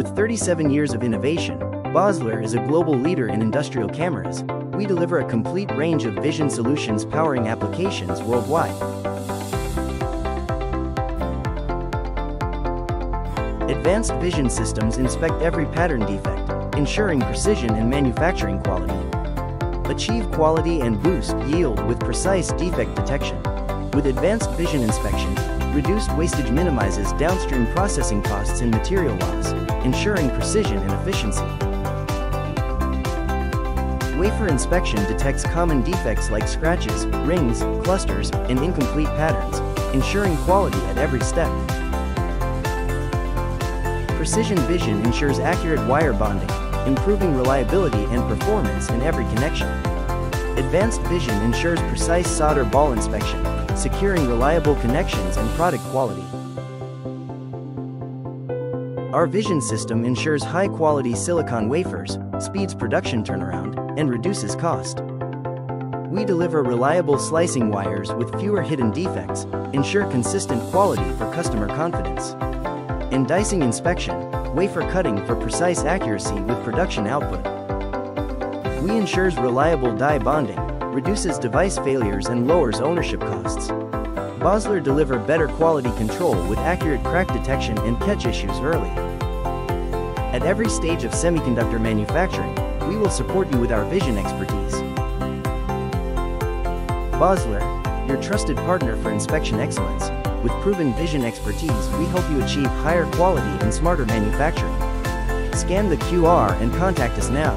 With 37 years of innovation, Basler is a global leader in industrial cameras. We deliver a complete range of vision solutions powering applications worldwide. Advanced vision systems inspect every pattern defect, ensuring precision and manufacturing quality. Achieve quality and boost yield with precise defect detection. With advanced vision inspection, reduced wastage minimizes downstream processing costs and material loss, ensuring precision and efficiency. Wafer inspection detects common defects like scratches, rings, clusters, and incomplete patterns, ensuring quality at every step. Precision vision ensures accurate wire bonding, improving reliability and performance in every connection. Advanced vision ensures precise solder ball inspection, securing reliable connections and product quality. Our vision system ensures high-quality silicon wafers, speeds production turnaround, and reduces cost. We deliver reliable slicing wires with fewer hidden defects, ensure consistent quality for customer confidence. In dicing inspection, wafer cutting for precise accuracy with production output. We ensures reliable die bonding, reduces device failures and lowers ownership costs. Basler deliver better quality control with accurate crack detection and catch issues early. At every stage of semiconductor manufacturing, we will support you with our vision expertise. Basler, your trusted partner for inspection excellence. With proven vision expertise, we help you achieve higher quality and smarter manufacturing. Scan the QR and contact us now.